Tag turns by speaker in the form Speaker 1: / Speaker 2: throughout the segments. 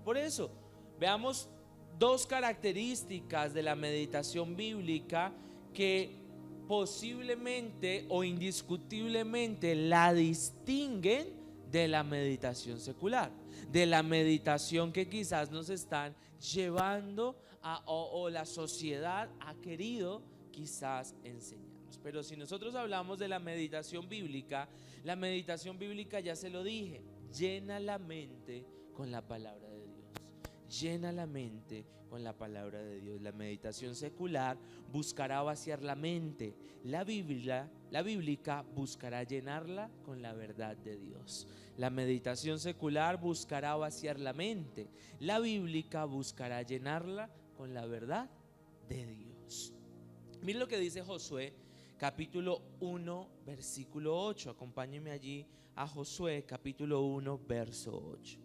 Speaker 1: por eso. Veamos dos características de la meditación bíblica que posiblemente o indiscutiblemente la distinguen de la meditación secular, de la meditación que quizás nos están llevando o la sociedad ha querido quizás enseñarnos. Pero si nosotros hablamos de la meditación bíblica ya se lo dije, llena la mente con la palabra de Dios. Llena la mente con la palabra de Dios. La meditación secular buscará vaciar la mente. La bíblica buscará llenarla con la verdad de Dios. La meditación secular buscará vaciar la mente. La bíblica buscará llenarla con la verdad de Dios. Miren lo que dice Josué, capítulo 1, versículo 8. Acompáñenme allí a Josué, capítulo 1, verso 8.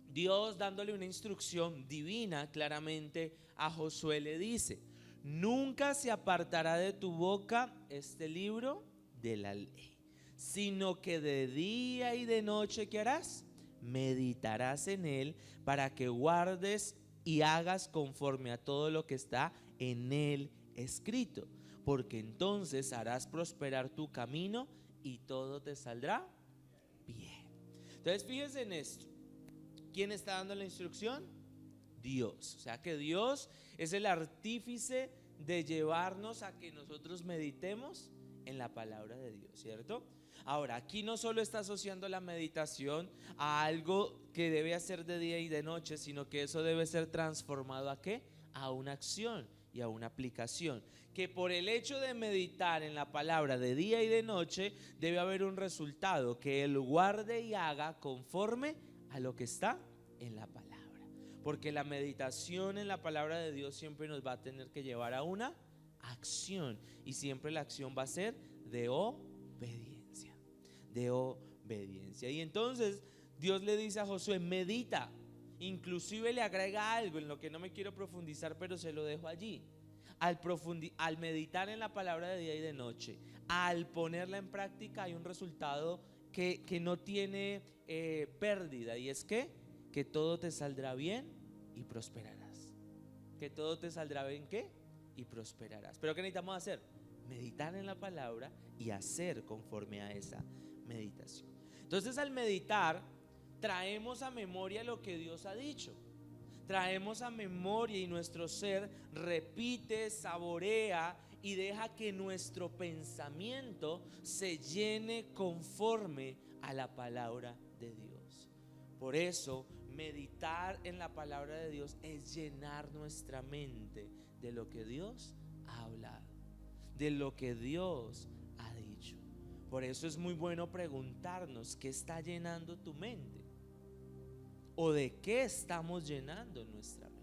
Speaker 1: Dios, dándole una instrucción divina claramente a Josué, le dice: nunca se apartará de tu boca este libro de la ley, sino que de día y de noche, ¿qué harás? Meditarás en él para que guardes y hagas conforme a todo lo que está en él escrito, porque entonces harás prosperar tu camino y todo te saldrá bien. Entonces fíjense en esto. ¿Quién está dando la instrucción? Dios. O sea que Dios es el artífice de llevarnos a que nosotros meditemos en la palabra de Dios, ¿cierto? Ahora, aquí no solo está asociando la meditación a algo que debe hacer de día y de noche, sino que eso debe ser transformado ¿a qué? A una acción y a una aplicación. Que por el hecho de meditar en la palabra de día y de noche, debe haber un resultado, que Él guarde y haga conforme a lo que está en la palabra. Porque la meditación en la palabra de Dios siempre nos va a tener que llevar a una acción, y siempre la acción va a ser de obediencia, de obediencia. Y entonces Dios le dice a Josué: medita. Inclusive le agrega algo en lo que no me quiero profundizar, pero se lo dejo allí. Al meditar en la palabra de día y de noche, al ponerla en práctica, hay un resultado que no tiene pérdida, y es que todo te saldrá bien y prosperarás. Que todo te saldrá bien, ¿qué? Y prosperarás. Pero ¿qué necesitamos hacer? Meditar en la palabra y hacer conforme a esa meditación. Entonces, al meditar, traemos a memoria lo que Dios ha dicho. Traemos a memoria, y nuestro ser repite, saborea y deja que nuestro pensamiento se llene conforme a la palabra de Dios. Por eso, meditar en la palabra de Dios es llenar nuestra mente de lo que Dios ha hablado, de lo que Dios ha dicho. Por eso es muy bueno preguntarnos: ¿qué está llenando tu mente? ¿O de qué estamos llenando nuestra mente?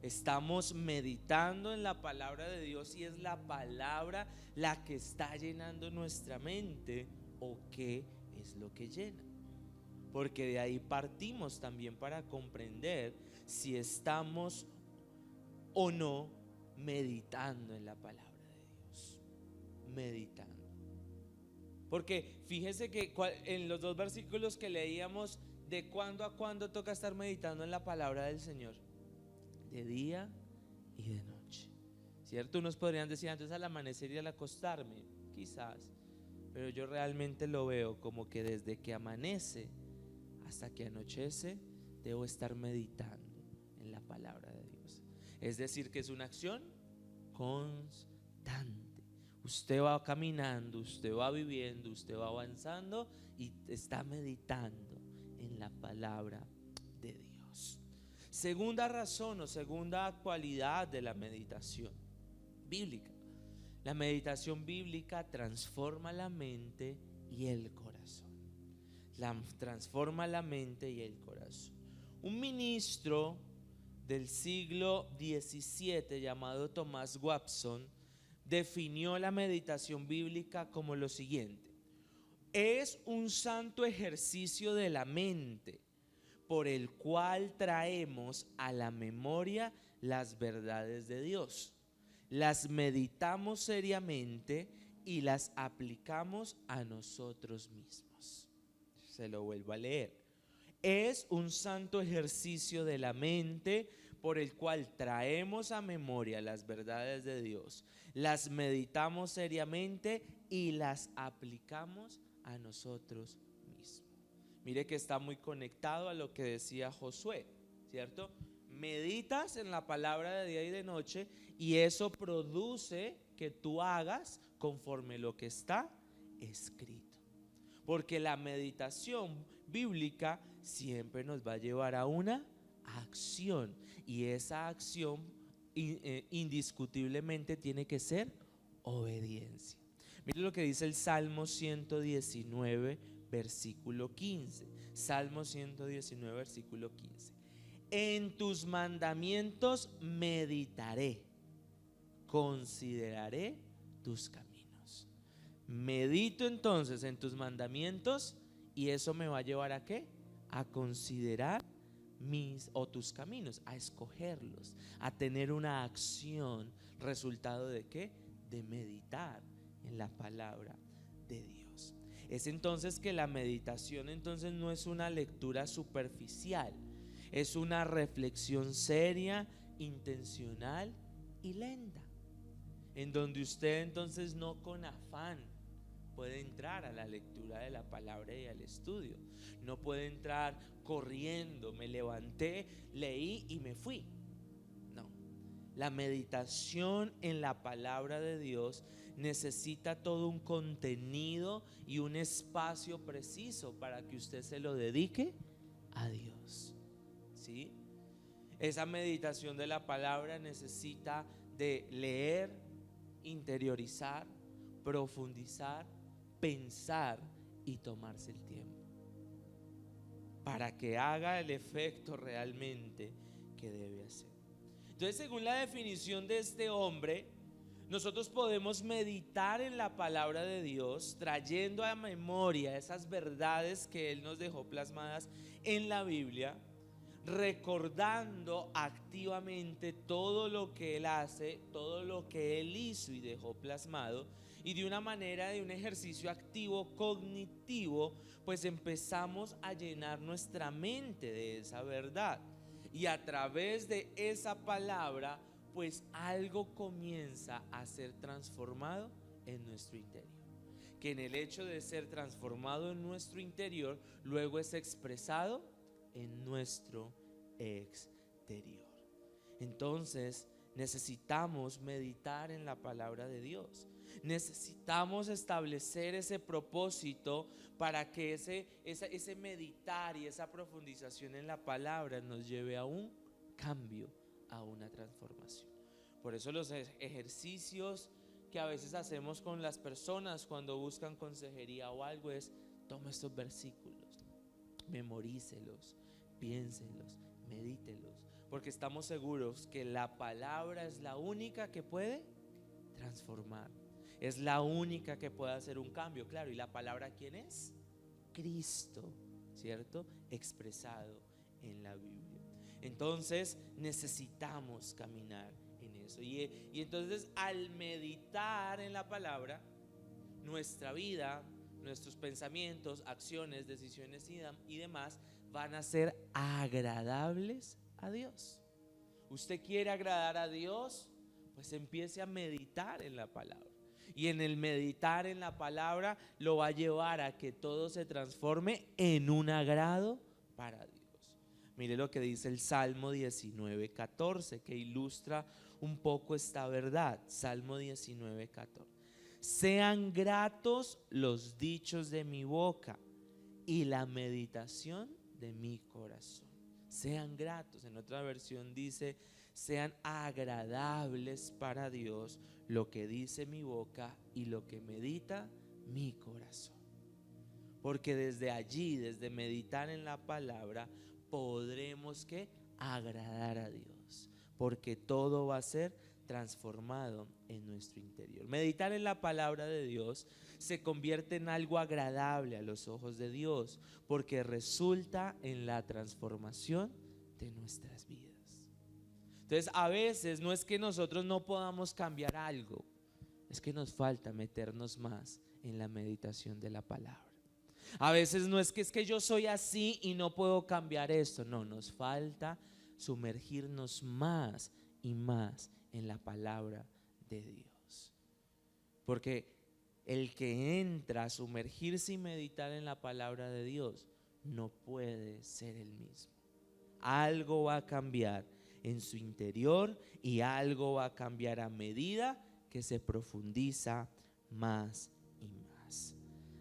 Speaker 1: Estamos meditando en la palabra de Dios y es la palabra la que está llenando nuestra mente, ¿o qué es lo que llena? Porque de ahí partimos también para comprender si estamos o no meditando en la palabra de Dios. Meditando. Porque fíjese que en los dos versículos que leíamos, ¿de cuándo a cuándo toca estar meditando en la palabra del Señor? De día y de noche, ¿cierto? Unos podrían decir: antes al amanecer y al acostarme, quizás. Pero yo realmente lo veo como que desde que amanece hasta que anochece, debo estar meditando en la palabra de Dios. Es decir, que es una acción constante. Usted va caminando, usted va viviendo, usted va avanzando y está meditando en la palabra de Dios. Segunda razón o segunda cualidad de la meditación bíblica: la meditación bíblica transforma la mente y el corazón. Transforma la mente y el corazón. Un ministro del siglo XVII llamado Thomas Watson definió la meditación bíblica como lo siguiente: es un santo ejercicio de la mente por el cual traemos a la memoria las verdades de Dios, las meditamos seriamente y las aplicamos a nosotros mismos. Se lo vuelvo a leer. es un santo ejercicio de la mente por el cual traemos a memoria las verdades de Dios, las meditamos seriamente y las aplicamos a nosotros mismos. Mire que está muy conectado a lo que decía Josué, ¿cierto? Meditas en la palabra de día y de noche y eso produce que tú hagas conforme lo que está escrito. Porque la meditación bíblica siempre nos va a llevar a una acción y esa acción indiscutiblemente tiene que ser obediencia. Mire lo que dice el Salmo 119, versículo 15. Salmo 119, versículo 15. En tus mandamientos meditaré, consideraré tus caminos. Medito entonces en tus mandamientos y eso me va a llevar ¿a qué? A considerar tus caminos, a escogerlos, a tener una acción, resultado de ¿qué? De meditar en la palabra de Dios. Es entonces que la meditación entonces no es una lectura superficial, es una reflexión seria, intencional y lenta, en donde usted entonces no con afán puede entrar a la lectura de la palabra y al estudio. No puede entrar corriendo, me levanté, leí y me fui. No, la meditación en la palabra de Dios necesita todo un contenido y un espacio preciso para que usted se lo dedique a Dios, ¿sí? Esa meditación de la palabra necesita de leer, interiorizar, profundizar, pensar y tomarse el tiempo para que haga el efecto realmente que debe hacer. Entonces, según la definición de este hombre, nosotros podemos meditar en la palabra de Dios, trayendo a memoria esas verdades que Él nos dejó plasmadas en la Biblia, recordando activamente todo lo que Él hace, todo lo que Él hizo y dejó plasmado, y de una manera, de un ejercicio activo cognitivo, pues empezamos a llenar nuestra mente de esa verdad, y a través de esa palabra pues algo comienza a ser transformado en nuestro interior, que en el hecho de ser transformado en nuestro interior luego es expresado en nuestro exterior. Entonces necesitamos meditar en la palabra de Dios. Necesitamos establecer ese propósito para que ese meditar y esa profundización en la palabra nos lleve a un cambio, a una transformación. Por eso los ejercicios que a veces hacemos con las personas cuando buscan consejería o algo es: toma estos versículos, memorícelos, piénselos, medítelos, porque estamos seguros que la palabra es la única que puede transformar, es la única que puede hacer un cambio. Claro, ¿y la palabra quién es? Cristo, ¿cierto? Expresado en la Biblia. Entonces necesitamos caminar en eso. Y entonces al meditar en la palabra, nuestra vida, nuestros pensamientos, acciones, decisiones y demás van a ser agradables a Dios. ¿Usted quiere agradar a Dios? Pues empiece a meditar en la palabra. Y en el meditar en la palabra lo va a llevar a que todo se transforme en un agrado para Dios. Mire lo que dice el Salmo 19:14, que ilustra un poco esta verdad. Salmo 19:14. Sean gratos los dichos de mi boca y la meditación de mi corazón. Sean gratos. En otra versión dice: sean agradables para Dios lo que dice mi boca y lo que medita mi corazón. Porque desde allí, desde meditar en la palabra, podremos ¿qué? Agradar a Dios, porque todo va a ser transformado en nuestro interior. Meditar en la palabra de Dios se convierte en algo agradable a los ojos de Dios, porque resulta en la transformación de nuestras vidas. Entonces, a veces no es que nosotros no podamos cambiar algo, es que nos falta meternos más en la meditación de la palabra. A veces no es que yo soy así y no puedo cambiar esto. No, nos falta sumergirnos más y más en la palabra de Dios. Porque el que entra a sumergirse y meditar en la palabra de Dios no puede ser el mismo. Algo va a cambiar en su interior y algo va a cambiar a medida que se profundiza más y más.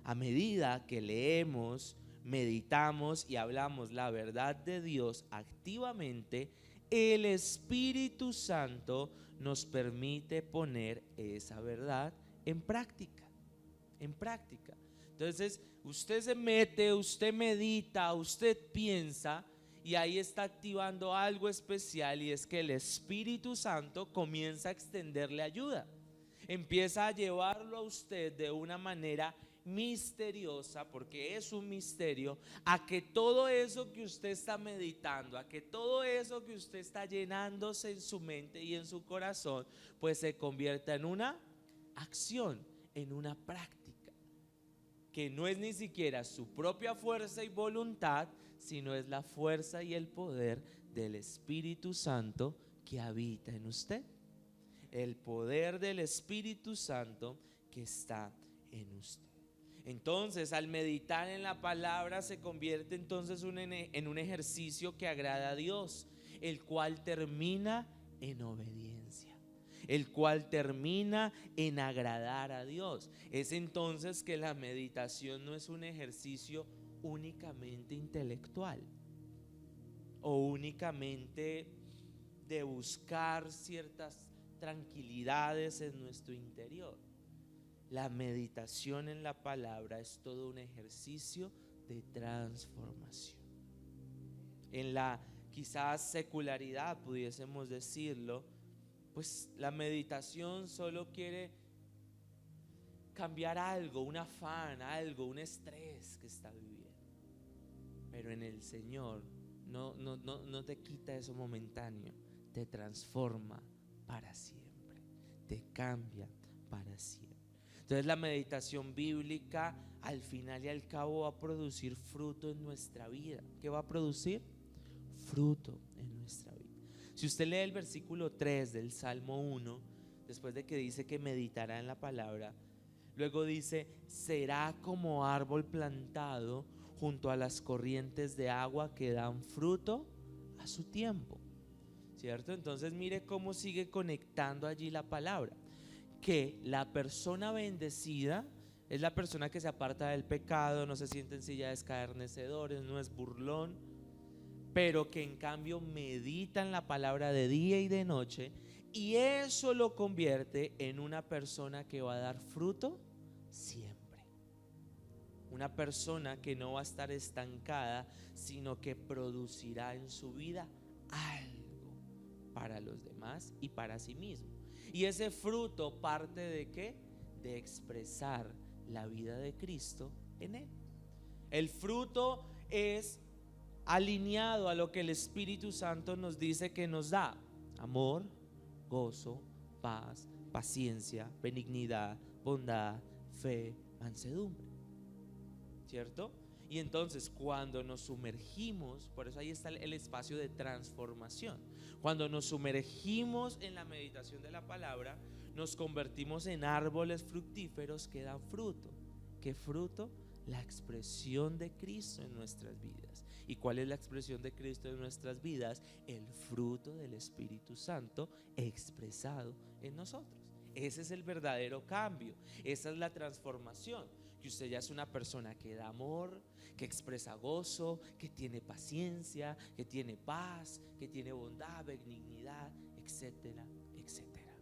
Speaker 1: A medida que leemos, meditamos y hablamos la verdad de Dios activamente, el Espíritu Santo nos permite poner esa verdad en práctica. Entonces, usted se mete, usted medita, usted piensa, y ahí está activando algo especial, y es que el Espíritu Santo comienza a extenderle ayuda. Empieza a llevarlo a usted de una manera misteriosa, porque es un misterio, a que todo eso que usted está meditando, a que todo eso que usted está llenándose en su mente y en su corazón, pues se convierta en una acción, en una práctica, que no es ni siquiera su propia fuerza y voluntad, sino es la fuerza y el poder del Espíritu Santo que habita en usted. El poder del Espíritu Santo que está en usted. Entonces, al meditar en la palabra se convierte entonces en un ejercicio que agrada a Dios, el cual termina en obediencia, el cual termina en agradar a Dios. Es entonces que la meditación no es un ejercicio únicamente intelectual o únicamente de buscar ciertas tranquilidades en nuestro interior. La meditación en la palabra es todo un ejercicio de transformación. En la quizás secularidad, pudiésemos decirlo, pues la meditación solo quiere cambiar algo, un afán, algo, un estrés que está viviendo. Pero en el Señor no te quita eso momentáneo, te transforma para siempre, te cambia para siempre. Entonces la meditación bíblica al final y al cabo va a producir fruto en nuestra vida. ¿Qué va a producir? Fruto en nuestra vida. Si usted lee el versículo 3 del Salmo 1, después de que dice que meditará en la palabra, luego dice: será como árbol plantado junto a las corrientes de agua que dan fruto a su tiempo. ¿Cierto? Entonces mire cómo sigue conectando allí la palabra. Que la persona bendecida es la persona que se aparta del pecado, no se siente en silla de escarnecedores, no es burlón, pero que en cambio medita en la palabra de día y de noche, y eso lo convierte en una persona que va a dar fruto siempre. Una persona que no va a estar estancada, sino que producirá en su vida algo para los demás y para sí mismo. Y ese fruto parte ¿de qué? De expresar la vida de Cristo en él. El fruto es alineado a lo que el Espíritu Santo nos dice que nos da: amor, gozo, paz, paciencia, benignidad, bondad, fe, mansedumbre. ¿Cierto? Y entonces cuando nos sumergimos, por eso ahí está el espacio de transformación. Cuando nos sumergimos en la meditación de la palabra, nos convertimos en árboles fructíferos que dan fruto. ¿Qué fruto? La expresión de Cristo en nuestras vidas. ¿Y cuál es la expresión de Cristo en nuestras vidas? El fruto del Espíritu Santo expresado en nosotros. Ese es el verdadero cambio, esa es la transformación. Que usted ya es una persona que da amor, que expresa gozo, que tiene paciencia, que tiene paz, que tiene bondad, benignidad, etcétera, etcétera.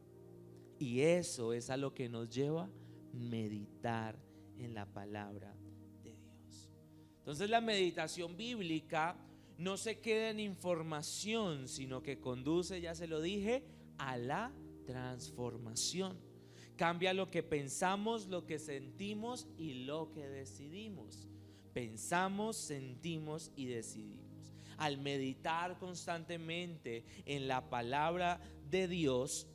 Speaker 1: Y eso es a lo que nos lleva meditar en la palabra de Dios. Entonces la meditación bíblica no se queda en información, sino que conduce, ya se lo dije, a la transformación. Cambia lo que pensamos, lo que sentimos y lo que decidimos. Pensamos, sentimos y decidimos. Al meditar constantemente en la palabra de Dios,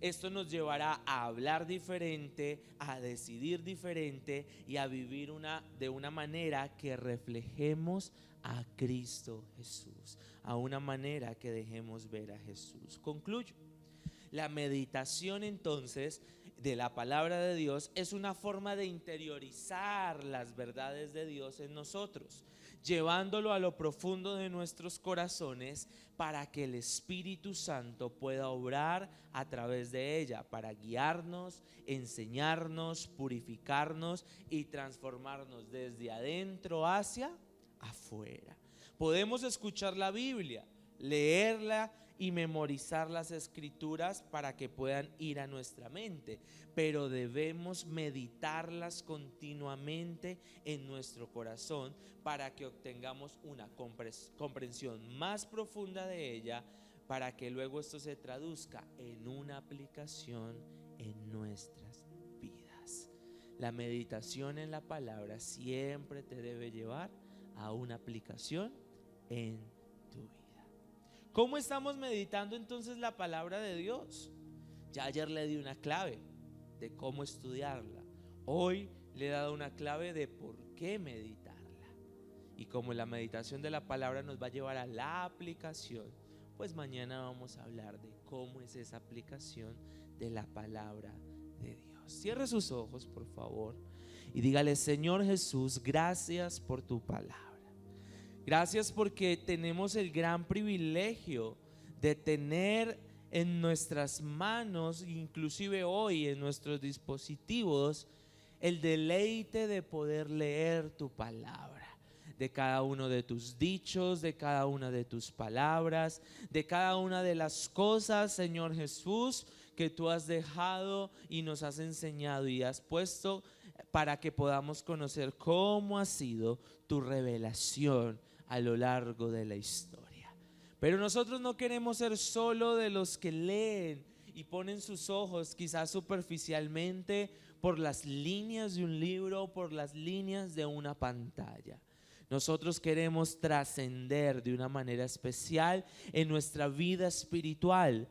Speaker 1: Esto nos llevará a hablar diferente, a decidir diferente y a vivir de una manera que reflejemos a Cristo Jesús, a una manera que dejemos ver a Jesús. Concluyo. La meditación entonces de la palabra de Dios es una forma de interiorizar las verdades de Dios en nosotros, llevándolo a lo profundo de nuestros corazones para que el Espíritu Santo pueda obrar a través de ella, para guiarnos, enseñarnos, purificarnos y transformarnos desde adentro hacia afuera. Podemos escuchar la Biblia, leerla y memorizar las escrituras para que puedan ir a nuestra mente, pero debemos meditarlas continuamente en nuestro corazón para que obtengamos una comprensión más profunda de ella, para que luego esto se traduzca en una aplicación en nuestras vidas. La meditación en la palabra siempre te debe llevar a una aplicación en tu vida. ¿Cómo estamos meditando entonces la palabra de Dios? Ya ayer le di una clave de cómo estudiarla. Hoy le he dado una clave de por qué meditarla. Y como la meditación de la palabra nos va a llevar a la aplicación, pues mañana vamos a hablar de cómo es esa aplicación de la palabra de Dios. Cierre sus ojos, por favor, y dígale: Señor Jesús, gracias por tu palabra. Gracias porque tenemos el gran privilegio de tener en nuestras manos, inclusive hoy en nuestros dispositivos, el deleite de poder leer tu palabra, de cada uno de tus dichos, de cada una de tus palabras, de cada una de las cosas, Señor Jesús, que tú has dejado y nos has enseñado y has puesto para que podamos conocer cómo ha sido tu revelación a lo largo de la historia. Pero nosotros no queremos ser solo de los que leen y ponen sus ojos quizás superficialmente por las líneas de un libro, por las líneas de una pantalla. Nosotros queremos trascender de una manera especial en nuestra vida espiritual.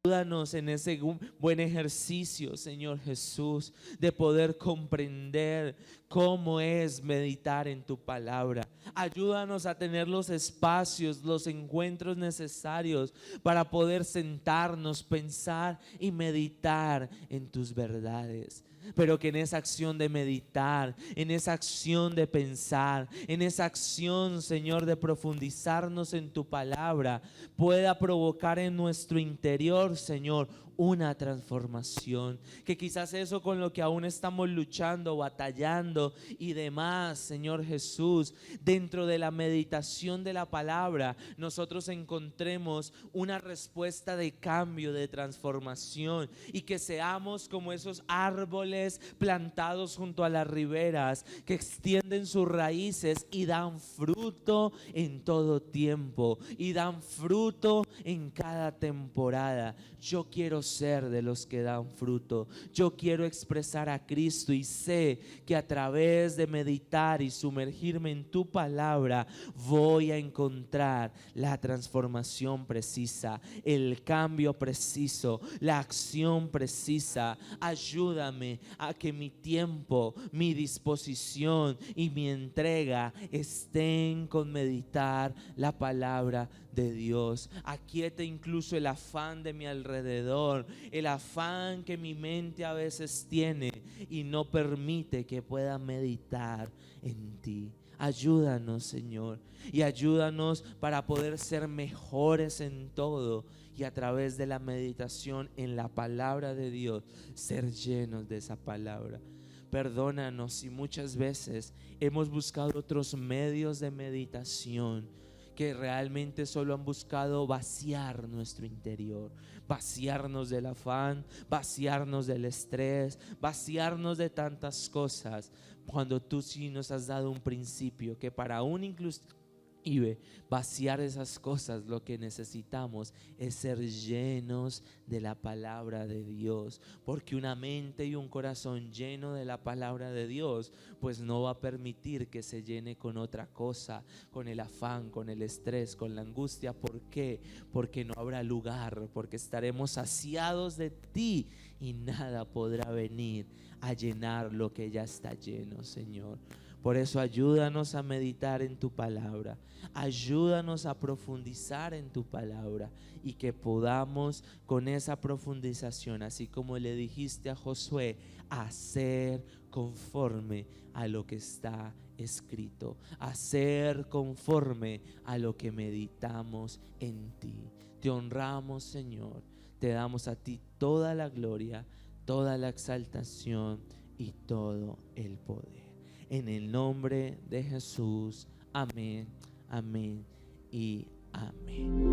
Speaker 1: Ayúdanos en ese buen ejercicio, Señor Jesús, de poder comprender cómo es meditar en tu palabra. Ayúdanos a tener los espacios, los encuentros necesarios para poder sentarnos, pensar y meditar en tus verdades. Pero que en esa acción de meditar, en esa acción de pensar, en esa acción, Señor, de profundizarnos en tu palabra, pueda provocar en nuestro interior, Señor, una transformación. Que quizás eso con lo que aún estamos luchando, batallando y demás, Señor Jesús, dentro de la meditación de la palabra, nosotros encontremos una respuesta de cambio, de transformación, y que seamos como esos árboles plantados junto a las riberas que extienden sus raíces y dan fruto en todo tiempo y dan fruto en cada temporada. Yo quiero ser de los que dan fruto. Yo quiero expresar a Cristo y sé que a través de meditar y sumergirme en tu palabra voy a encontrar la transformación precisa, el cambio preciso, la acción precisa. Ayúdame a que mi tiempo, mi disposición y mi entrega estén con meditar la palabra de Dios. Aquieta incluso el afán de mi alrededor, el afán que mi mente a veces tiene y no permite que pueda meditar en ti. Ayúdanos, Señor, y ayúdanos para poder ser mejores en todo y a través de la meditación en la palabra de Dios, ser llenos de esa palabra. Perdónanos si muchas veces hemos buscado otros medios de meditación que realmente solo han buscado vaciar nuestro interior, vaciarnos del afán, vaciarnos del estrés, vaciarnos de tantas cosas, cuando tú sí nos has dado un principio que para aún inclusive vaciar esas cosas, lo que necesitamos es ser llenos de la palabra de Dios, porque una mente y un corazón lleno de la palabra de Dios pues no va a permitir que se llene con otra cosa, con el afán, con el estrés, con la angustia. ¿Por qué? Porque no habrá lugar, porque estaremos saciados de ti y nada podrá venir a llenar lo que ya está lleno, Señor. Por eso ayúdanos a meditar en tu palabra, ayúdanos a profundizar en tu palabra y que podamos con esa profundización, así como le dijiste a Josué, hacer conforme a lo que está escrito, hacer conforme a lo que meditamos en ti. Te honramos, Señor, te damos a ti toda la gloria, toda la exaltación y todo el poder. En el nombre de Jesús, amén, amén y amén.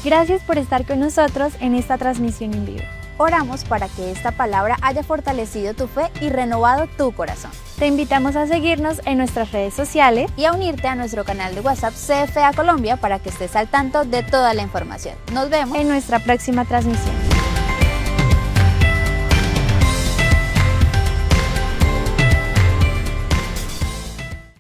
Speaker 2: Gracias por estar con nosotros en esta transmisión en vivo.
Speaker 3: Oramos para que esta palabra haya fortalecido tu fe y renovado tu corazón.
Speaker 2: Te invitamos a seguirnos en nuestras redes sociales
Speaker 3: y a unirte a nuestro canal de WhatsApp CFA Colombia para que estés al tanto de toda la información. Nos vemos
Speaker 2: en nuestra próxima transmisión.